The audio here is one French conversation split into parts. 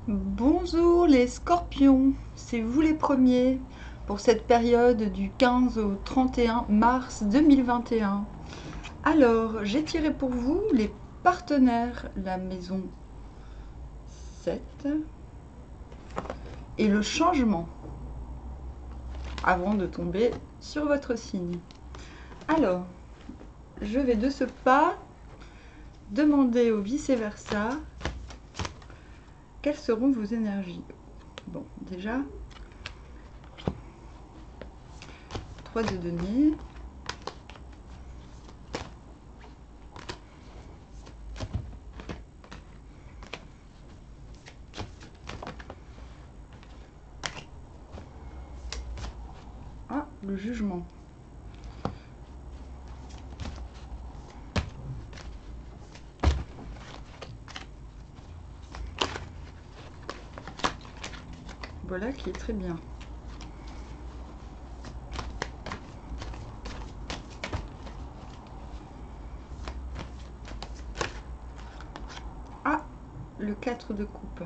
Bonjour les scorpions, c'est vous les premiers pour cette période du 15 au 31 mars 2021. Alors, j'ai tiré pour vous les partenaires, la maison 7 et le changement avant de tomber sur votre signe. Alors, je vais de ce pas demander au vice-versa quelles seront vos énergies. Bon, déjà, 3 de denier. Ah, le jugement. Voilà qui est très bien. Ah, le 4 de coupe.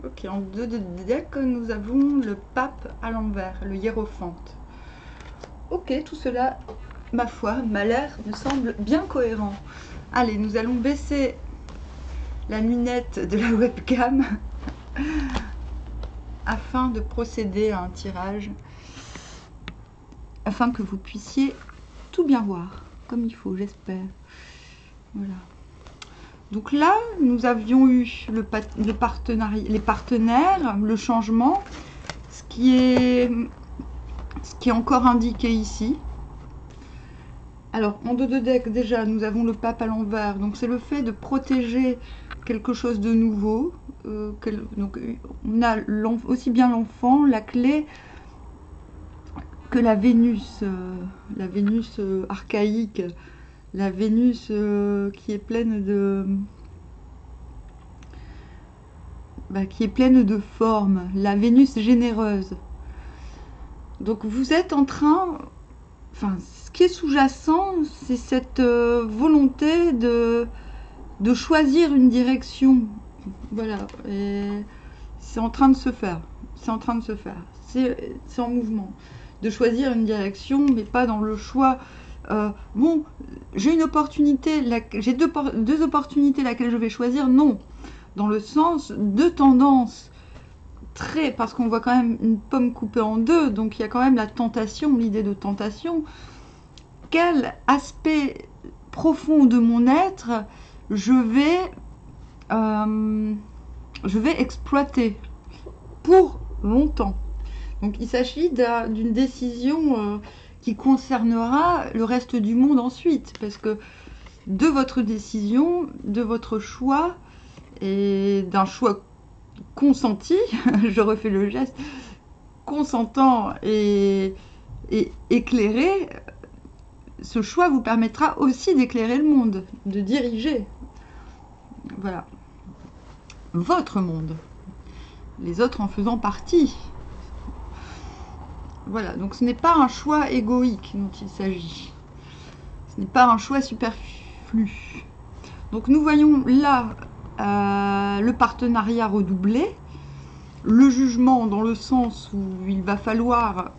Ok, en 2 de deck, nous avons le pape à l'envers, le hiérophante. Ok, tout cela, ma foi, m'a l'air, me semble bien cohérent. Allez, nous allons baisser la lunette de la webcam afin de procéder à un tirage, afin que vous puissiez tout bien voir, comme il faut, j'espère. Voilà. Donc là, nous avions eu les partenaires, le changement, ce qui est encore indiqué ici. Alors, en 2 de deck, déjà, nous avons le pape à l'envers. Donc, c'est le fait de protéger quelque chose de nouveau. Donc, on a aussi bien l'enfant, la clé, que la Vénus archaïque, la Vénus qui est pleine de... qui est pleine de formes, la Vénus généreuse. Donc, vous êtes en train... Enfin, ce qui est sous-jacent, c'est cette volonté de choisir une direction. Voilà, et c'est en train de se faire. C'est en train de se faire. C'est en mouvement. De choisir une direction, mais pas dans le choix. Bon, j'ai une opportunité, j'ai deux opportunités, laquelle je vais choisir. Non, dans le sens de tendance. Très, parce qu'on voit quand même une pomme coupée en deux, donc il y a quand même la tentation, l'idée de tentation. Quel aspect profond de mon être je vais exploiter pour longtemps. Donc il s'agit d'une décision qui concernera le reste du monde ensuite, parce que de votre décision, de votre choix, et d'un choix consenti, je refais le geste, consentant et éclairé, ce choix vous permettra aussi d'éclairer le monde, de diriger, voilà, votre monde, les autres en faisant partie. Voilà, donc ce n'est pas un choix égoïque dont il s'agit. Ce n'est pas un choix superflu. Donc nous voyons là le partenariat redoublé, le jugement dans le sens où il va falloir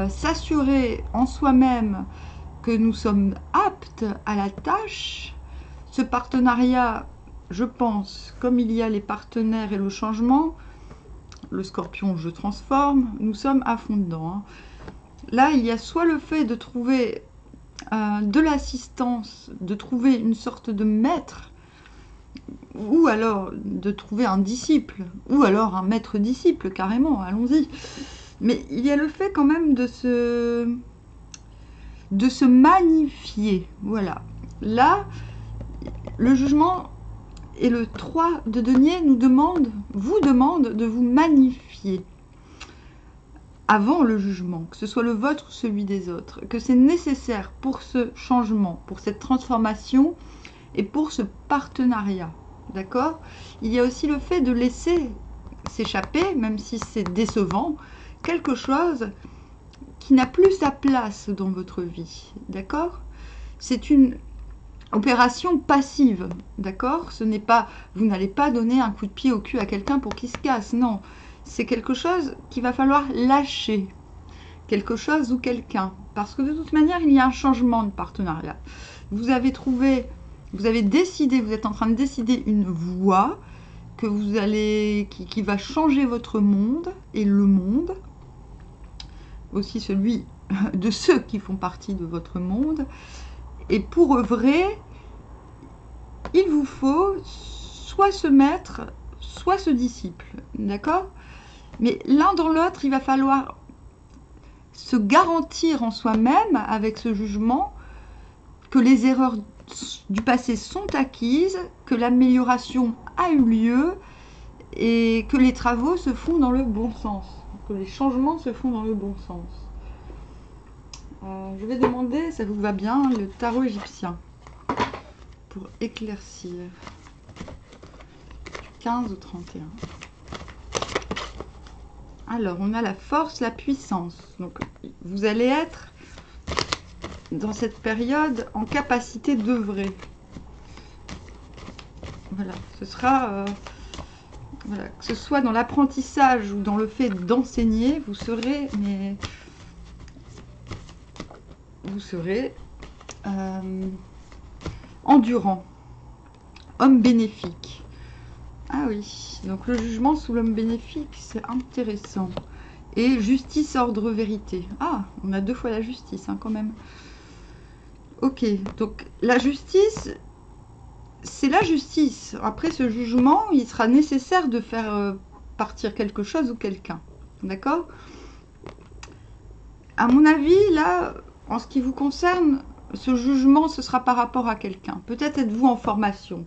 s'assurer en soi-même que nous sommes aptes à la tâche. Ce partenariat, je pense, comme il y a les partenaires et le changement, le scorpion, je transforme, nous sommes à fond dedans. Hein. Là, il y a soit le fait de trouver de l'assistance, de trouver une sorte de maître, ou alors de trouver un disciple, ou alors un maître-disciple, carrément, allons-y. Mais il y a le fait quand même de se magnifier, voilà. Là, le jugement et le 3 de denier vous demande de vous magnifier avant le jugement, que ce soit le vôtre ou celui des autres, que c'est nécessaire pour ce changement, pour cette transformation et pour ce partenariat, d'accord? Il y a aussi le fait de laisser s'échapper, même si c'est décevant, quelque chose qui n'a plus sa place dans votre vie, d'accord? C'est une opération passive, d'accord? Ce n'est pas, vous n'allez pas donner un coup de pied au cul à quelqu'un pour qu'il se casse, non. C'est quelque chose qu'il va falloir lâcher, quelque chose ou quelqu'un, parce que de toute manière, il y a un changement de partenariat. Vous avez trouvé, vous avez décidé, vous êtes en train de décider une voie que vous allez, qui va changer votre monde et le monde, aussi celui de ceux qui font partie de votre monde. Et pour œuvrer, il vous faut soit ce maître, soit ce disciple, d'accord? Mais l'un dans l'autre, il va falloir se garantir en soi-même, avec ce jugement, que les erreurs du passé sont acquises, que l'amélioration a eu lieu et que les travaux se font dans le bon sens, que les changements se font dans le bon sens. Je vais demander, ça vous va bien, le tarot égyptien pour éclaircir. 15 ou 31. Alors, on a la force, la puissance. Donc, vous allez être dans cette période en capacité d'œuvrer. Voilà, ce sera, voilà, que ce soit dans l'apprentissage ou dans le fait d'enseigner, vous serez, mais vous serez endurant, homme bénéfique. Ah oui, donc le jugement sous l'homme bénéfique, c'est intéressant. Et justice, ordre, vérité. Ah, on a 2 fois la justice, hein, quand même. Ok, donc la justice, c'est la justice. Après ce jugement, il sera nécessaire de faire partir quelque chose ou quelqu'un. D'accord? À mon avis, là, en ce qui vous concerne, ce jugement, ce sera par rapport à quelqu'un. Peut-être êtes-vous en formation.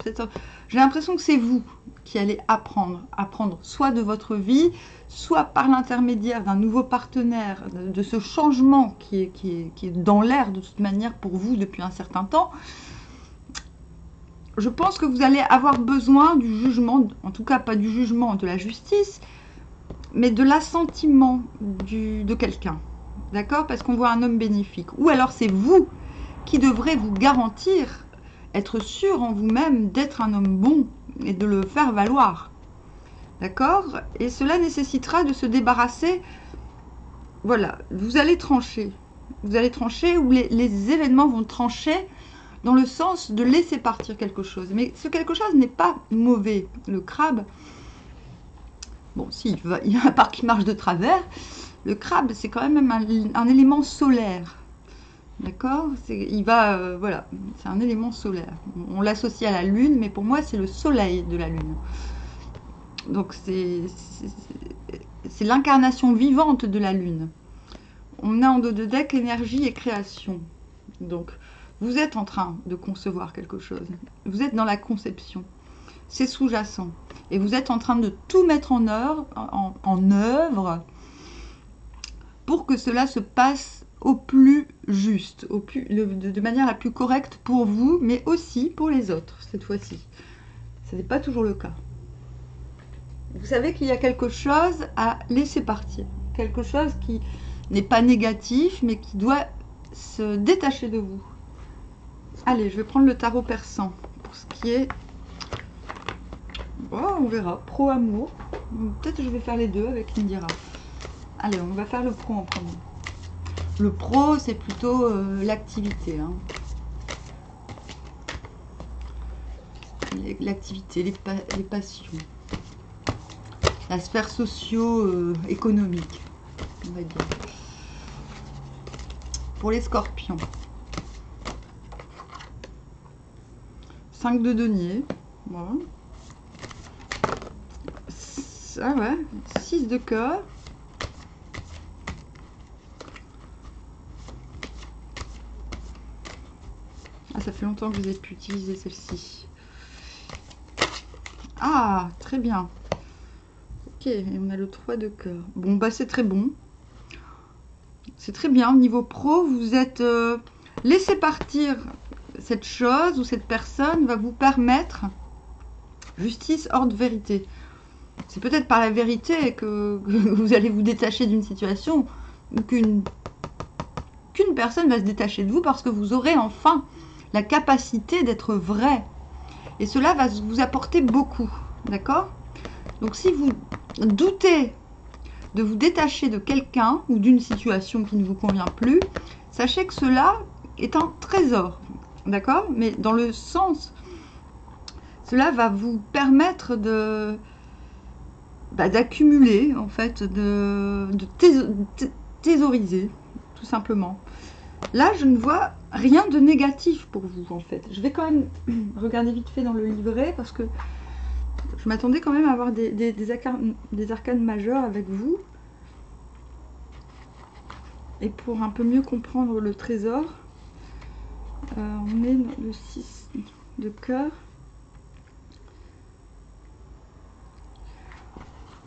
J'ai l'impression que c'est vous qui allez apprendre soit de votre vie, soit par l'intermédiaire d'un nouveau partenaire, de ce changement qui est dans l'air de toute manière pour vous depuis un certain temps. Je pense que vous allez avoir besoin du jugement, en tout cas pas du jugement de la justice, mais de l'assentiment de quelqu'un. D'accord? Parce qu'on voit un homme bénéfique. Ou alors c'est vous qui devrez vous garantir, être sûr en vous-même d'être un homme bon et de le faire valoir. D'accord? Et cela nécessitera de se débarrasser. Voilà, vous allez trancher. Vous allez trancher ou les événements vont trancher dans le sens de laisser partir quelque chose. Mais ce quelque chose n'est pas mauvais. Le crabe, bon, si, il y a un part qui marche de travers. Le crabe, c'est quand même un élément solaire. D'accord? Il va, voilà, c'est un élément solaire. On l'associe à la lune, mais pour moi, c'est le soleil de la lune. Donc, c'est l'incarnation vivante de la lune. On a en dos de deck énergie et création. Donc, vous êtes en train de concevoir quelque chose. Vous êtes dans la conception. C'est sous-jacent. Et vous êtes en train de tout mettre en œuvre pour que cela se passe au plus juste, de manière la plus correcte pour vous, mais aussi pour les autres, cette fois-ci. Ce n'est pas toujours le cas. Vous savez qu'il y a quelque chose à laisser partir. Quelque chose qui n'est pas négatif, mais qui doit se détacher de vous. Allez, je vais prendre le tarot persan pour ce qui est... Oh, on verra. Pro-amour. Peut-être que je vais faire les deux avec Indira. Allez, on va faire le pro en premier. Le pro, c'est plutôt l'activité. Hein. L'activité, les passions. La sphère socio-économique, on va dire. Pour les scorpions. 5 de denier. Voilà. Ah ouais. 6 de cœur. Ah, ça fait longtemps que vous avez pu utiliser celle-ci. Ah, très bien. Ok, et on a le 3 de cœur. Bon, bah c'est très bon. C'est très bien. Au niveau pro, vous êtes laissé partir cette chose ou cette personne va vous permettre justice, ordre, vérité. C'est peut-être par la vérité que vous allez vous détacher d'une situation ou qu'une personne va se détacher de vous parce que vous aurez enfin la capacité d'être vrai. Et cela va vous apporter beaucoup, d'accord? Donc si vous doutez de vous détacher de quelqu'un ou d'une situation qui ne vous convient plus, sachez que cela est un trésor, d'accord? Mais dans le sens, cela va vous permettre d'accumuler, en fait, de thésauriser, tout simplement. Là, je ne vois rien de négatif pour vous, en fait. Je vais quand même regarder vite fait dans le livret, parce que je m'attendais quand même à avoir des arcanes majeures avec vous. Et pour un peu mieux comprendre le trésor, on est dans le 6 de cœur.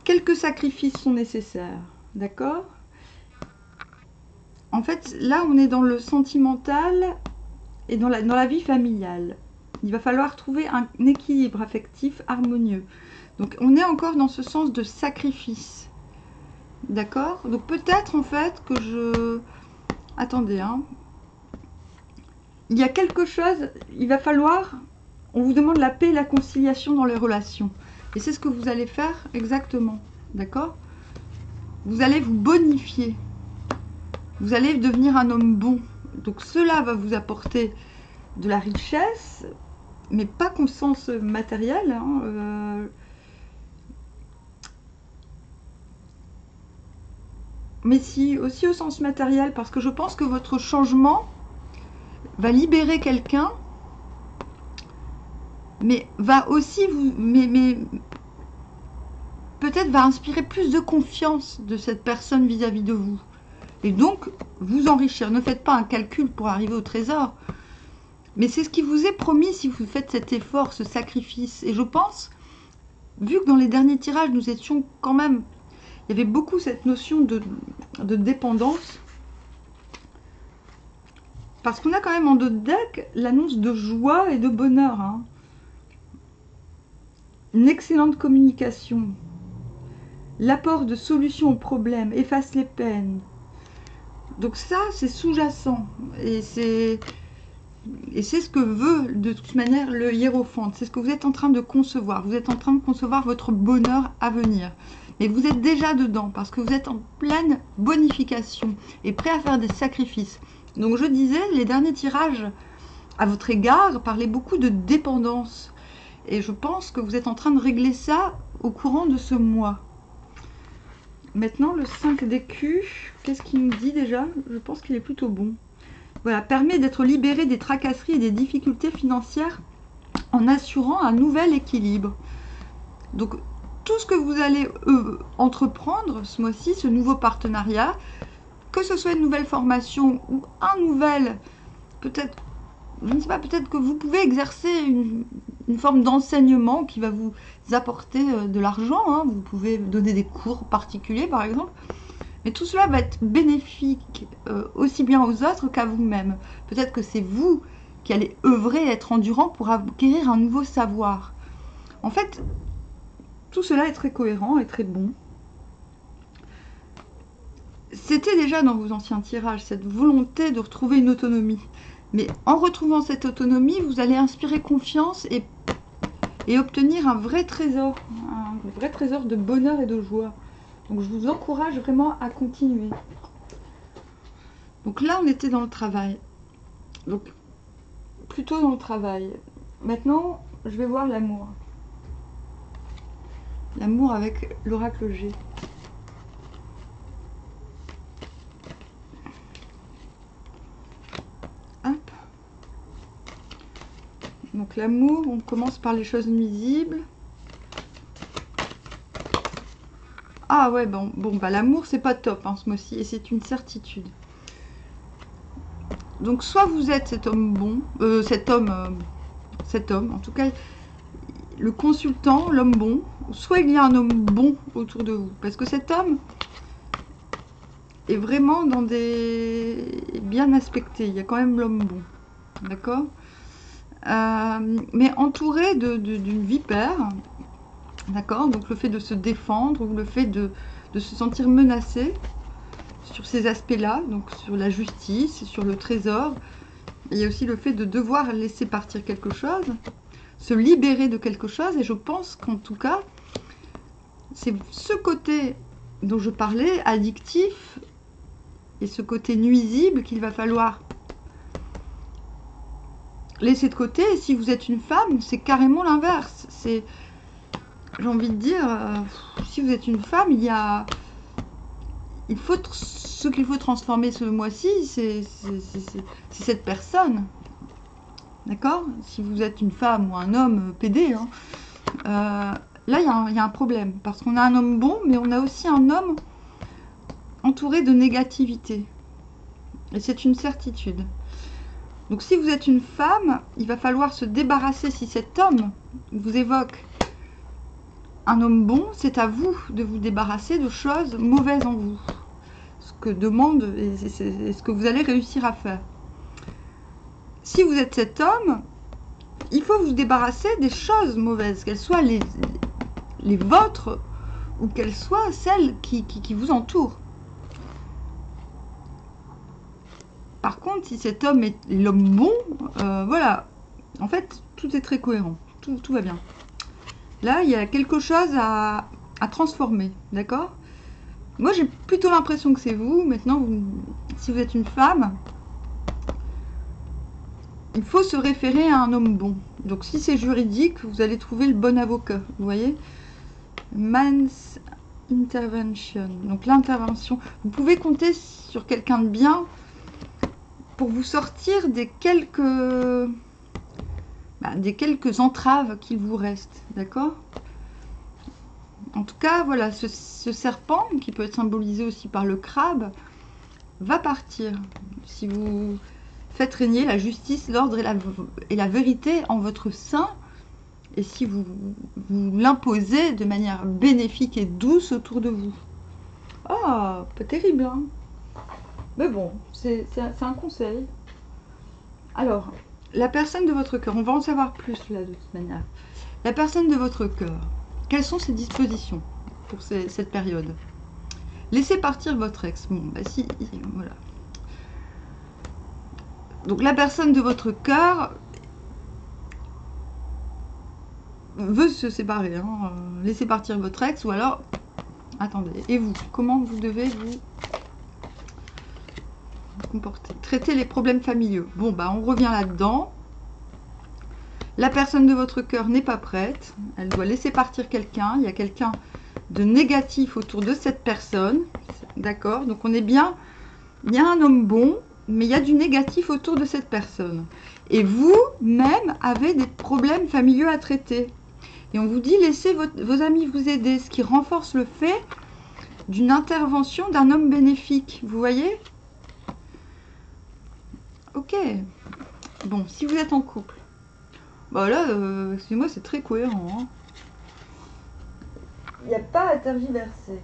Quelques sacrifices sont nécessaires, d'accord? En fait, là, on est dans le sentimental et dans la vie familiale. Il va falloir trouver un équilibre affectif harmonieux. Donc, on est encore dans ce sens de sacrifice. D'accord? Donc, peut-être, en fait, que je... Attendez, hein. Il y a quelque chose... Il va falloir... On vous demande la paix et la conciliation dans les relations. Et c'est ce que vous allez faire exactement. D'accord? Vous allez vous bonifier. Vous allez devenir un homme bon. Donc cela va vous apporter de la richesse, mais pas qu'au sens matériel. Hein, mais si, aussi au sens matériel, parce que je pense que votre changement va libérer quelqu'un, mais va aussi vous... Mais peut-être va inspirer plus de confiance de cette personne vis-à-vis de vous. Et donc, vous enrichir. Ne faites pas un calcul pour arriver au trésor. Mais c'est ce qui vous est promis si vous faites cet effort, ce sacrifice. Et je pense, vu que dans les derniers tirages, nous étions quand même... Il y avait beaucoup cette notion de dépendance. Parce qu'on a quand même en dos de deck l'annonce de joie et de bonheur. Hein. Une excellente communication. L'apport de solutions aux problèmes efface les peines. Donc ça, c'est sous-jacent. Et c'est ce que veut de toute manière le hiérophante. C'est ce que vous êtes en train de concevoir. Vous êtes en train de concevoir votre bonheur à venir. Mais vous êtes déjà dedans parce que vous êtes en pleine bonification et prêt à faire des sacrifices. Donc je disais, les derniers tirages à votre égard parlaient beaucoup de dépendance. Et je pense que vous êtes en train de régler ça au courant de ce mois. Maintenant, le 5 d'écus, qu'est-ce qu'il nous dit déjà? Je pense qu'il est plutôt bon. Voilà, permet d'être libéré des tracasseries et des difficultés financières en assurant un nouvel équilibre. Donc, tout ce que vous allez entreprendre ce mois-ci, ce nouveau partenariat, que ce soit une nouvelle formation ou un nouvel, peut-être, je ne sais pas, peut-être que vous pouvez exercer une forme d'enseignement qui va vous apporter de l'argent. Hein. Vous pouvez donner des cours particuliers, par exemple. Mais tout cela va être bénéfique aussi bien aux autres qu'à vous-même. Peut-être que c'est vous qui allez œuvrer et être endurant pour acquérir un nouveau savoir. En fait, tout cela est très cohérent et très bon. C'était déjà dans vos anciens tirages, cette volonté de retrouver une autonomie. Mais en retrouvant cette autonomie, vous allez inspirer confiance et obtenir un vrai trésor de bonheur et de joie. Donc je vous encourage vraiment à continuer. Donc là, on était dans le travail. Donc, plutôt dans le travail. Maintenant, je vais voir l'amour. L'amour avec l'oracle G. Hop. Donc l'amour, on commence par les choses nuisibles. Ah ouais, bon bah l'amour, c'est pas top hein, ce mois-ci, et c'est une certitude. Donc soit vous êtes cet homme bon, cet homme, en tout cas, le consultant, l'homme bon, soit il y a un homme bon autour de vous. Parce que cet homme est vraiment dans des... bien aspecté, il y a quand même l'homme bon, d'accord, mais entouré d'une vipère. D'accord, donc le fait de se défendre ou le fait de se sentir menacé sur ces aspects-là, donc sur la justice, sur le trésor, Il y a aussi le fait de devoir laisser partir quelque chose, se libérer de quelque chose. Et je pense qu'en tout cas, c'est ce côté dont je parlais, addictif, et ce côté nuisible qu'il va falloir laisser de côté. Et si vous êtes une femme, c'est carrément l'inverse. C'est, j'ai envie de dire, si vous êtes une femme, ce qu'il faut transformer ce mois-ci, c'est cette personne. D'accord? Si vous êtes une femme ou un homme PD, hein, là, il y a un problème. Parce qu'on a un homme bon, mais on a aussi un homme entouré de négativité. Et c'est une certitude. Donc si vous êtes une femme, il va falloir se débarrasser. Si cet homme vous évoque un homme bon, c'est à vous de vous débarrasser de choses mauvaises en vous. Ce que demande et ce que vous allez réussir à faire. Si vous êtes cet homme, il faut vous débarrasser des choses mauvaises, qu'elles soient les vôtres ou qu'elles soient celles qui vous entourent. Par contre, si cet homme est l'homme bon, voilà, en fait, tout est très cohérent, tout va bien. Là, il y a quelque chose à transformer, d'accord? Moi, j'ai plutôt l'impression que c'est vous. Maintenant, si vous êtes une femme, il faut se référer à un homme bon. Donc, si c'est juridique, vous allez trouver le bon avocat, vous voyez? Man's intervention, donc l'intervention. Vous pouvez compter sur quelqu'un de bien pour vous sortir des quelques entraves qu'il vous reste, d'accord? En tout cas, voilà, ce serpent, qui peut être symbolisé aussi par le crabe, va partir. Si vous faites régner la justice, l'ordre et la vérité en votre sein, et si vous l'imposez de manière bénéfique et douce autour de vous. Ah, pas terrible, hein? Mais bon, c'est un conseil. Alors, la personne de votre cœur, on va en savoir plus là de toute manière. La personne de votre cœur, quelles sont ses dispositions pour cette période? Laissez partir votre ex. Bon, bah si, voilà. Donc la personne de votre cœur veut se séparer. Hein. Laissez partir votre ex ou alors... Attendez, et vous? Comment vous devez vous comporter? Traiter les problèmes familiaux. Bon, bah on revient là-dedans. La personne de votre cœur n'est pas prête. Elle doit laisser partir quelqu'un. Il y a quelqu'un de négatif autour de cette personne. D'accord? Donc on est bien... Il y a un homme bon, mais il y a du négatif autour de cette personne. Et vous-même avez des problèmes familiaux à traiter. Et on vous dit, laissez vos amis vous aider. Ce qui renforce le fait d'une intervention d'un homme bénéfique. Vous voyez? Ok. Bon, si vous êtes en couple. Bah là, excusez-moi, c'est très cohérent. Hein. Il n'y a pas à tergiverser.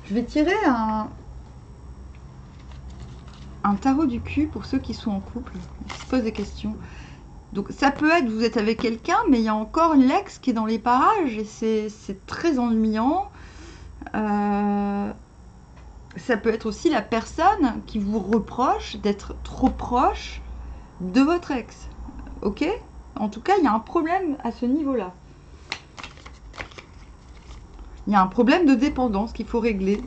Je vais tirer un tarot du cul pour ceux qui sont en couple, qui se posent des questions. Donc ça peut être, vous êtes avec quelqu'un, mais il y a encore l'ex qui est dans les parages et c'est très ennuyant. Ça peut être aussi la personne qui vous reproche d'être trop proche de votre ex. Ok? En tout cas, il y a un problème à ce niveau-là. Il y a un problème de dépendance qu'il faut régler.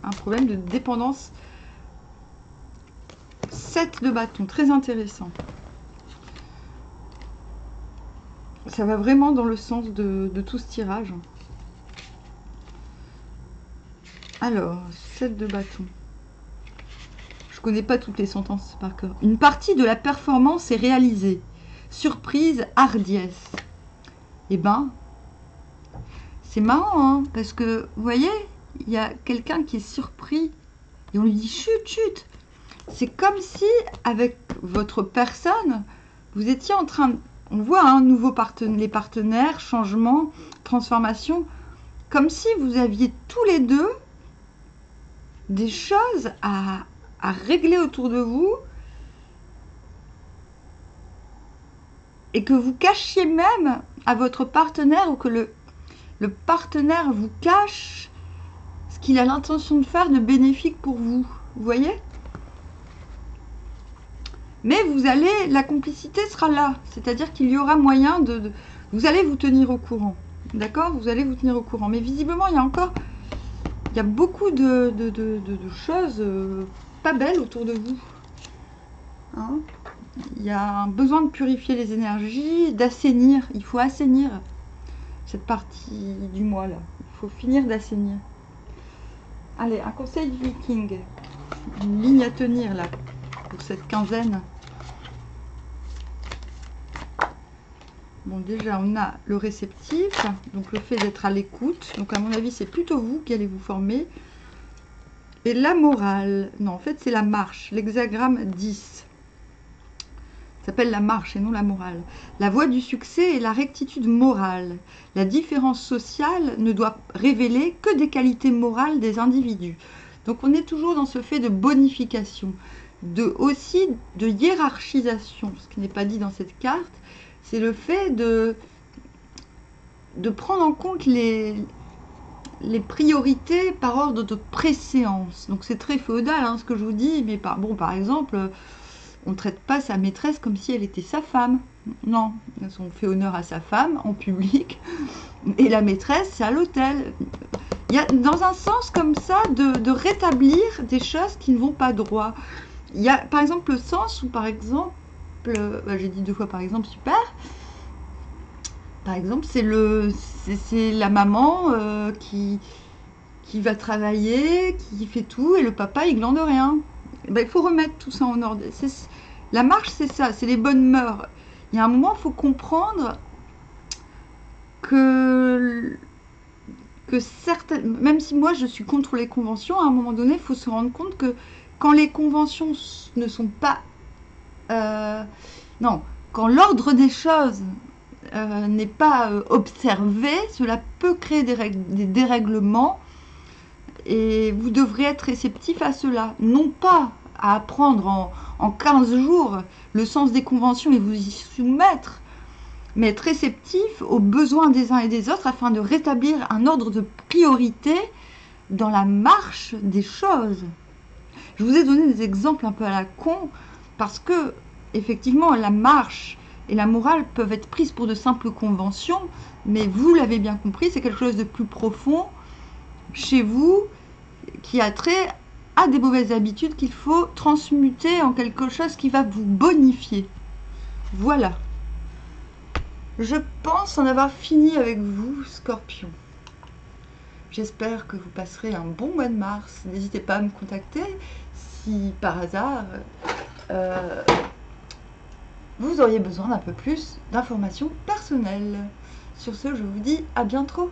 Un problème de dépendance. 7 de bâton, très intéressant. Ça va vraiment dans le sens de tout ce tirage. Alors, 7 de bâton. Je connais pas toutes les sentences par cœur. Une partie de la performance est réalisée. Surprise, hardiesse. Eh ben, c'est marrant, hein, parce que, vous voyez, il y a quelqu'un qui est surpris. Et on lui dit, chut, chut. C'est comme si, avec votre personne, vous étiez en train de... On voit un nouveau les partenaires, changement, transformation. Comme si vous aviez tous les deux des choses à régler autour de vous. Et que vous cachiez même à votre partenaire ou que le partenaire vous cache ce qu'il a l'intention de faire de bénéfique pour vous. Vous voyez? Mais vous allez, la complicité sera là. C'est-à-dire qu'il y aura moyen vous allez vous tenir au courant. D'accord? Vous allez vous tenir au courant. Mais visiblement, il y a beaucoup de choses pas belles autour de vous. Hein? Il y a un besoin de purifier les énergies, d'assainir. Il faut assainir cette partie du mois là. Il faut finir d'assainir. Allez, un conseil du viking. Une ligne à tenir là pour cette quinzaine. Bon, déjà, on a le réceptif, donc le fait d'être à l'écoute. Donc, à mon avis, c'est plutôt vous qui allez vous former. Et la morale. Non, en fait, c'est la marche. L'hexagramme 10. Ça s'appelle la marche et non la morale. La voie du succès est la rectitude morale. La différence sociale ne doit révéler que des qualités morales des individus. Donc, on est toujours dans ce fait de bonification. Aussi de hiérarchisation, ce qui n'est pas dit dans cette carte. C'est le fait de prendre en compte les priorités par ordre de préséance. Donc c'est très féodal hein, ce que je vous dis, mais par exemple, on ne traite pas sa maîtresse comme si elle était sa femme. Non, on fait honneur à sa femme en public, et la maîtresse, c'est à l'hôtel. Il y a dans un sens comme ça de rétablir des choses qui ne vont pas droit. Il y a par exemple le sens où par exemple, j'ai dit 2 fois par exemple, super. Par exemple, c'est la maman qui va travailler, qui fait tout, et le papa, il glande rien. Ben, il faut remettre tout ça en ordre. La marche, c'est ça, c'est les bonnes mœurs. Il y a un moment, il faut comprendre que certaines, même si moi je suis contre les conventions, à un moment donné, il faut se rendre compte que quand les conventions ne sont pas... non, quand l'ordre des choses n'est pas observé, cela peut créer des dérèglements et vous devrez être réceptif à cela. Non pas à apprendre en 15 jours le sens des conventions et vous y soumettre, mais être réceptif aux besoins des uns et des autres afin de rétablir un ordre de priorité dans la marche des choses. Je vous ai donné des exemples un peu à la con parce que effectivement la marche et la morale peuvent être prises pour de simples conventions, mais vous l'avez bien compris, c'est quelque chose de plus profond chez vous qui a trait à des mauvaises habitudes qu'il faut transmuter en quelque chose qui va vous bonifier. Voilà. Je pense en avoir fini avec vous, Scorpion. J'espère que vous passerez un bon mois de mars. N'hésitez pas à me contacter si par hasard vous auriez besoin d'un peu plus d'informations personnelles. Sur ce, je vous dis à bientôt.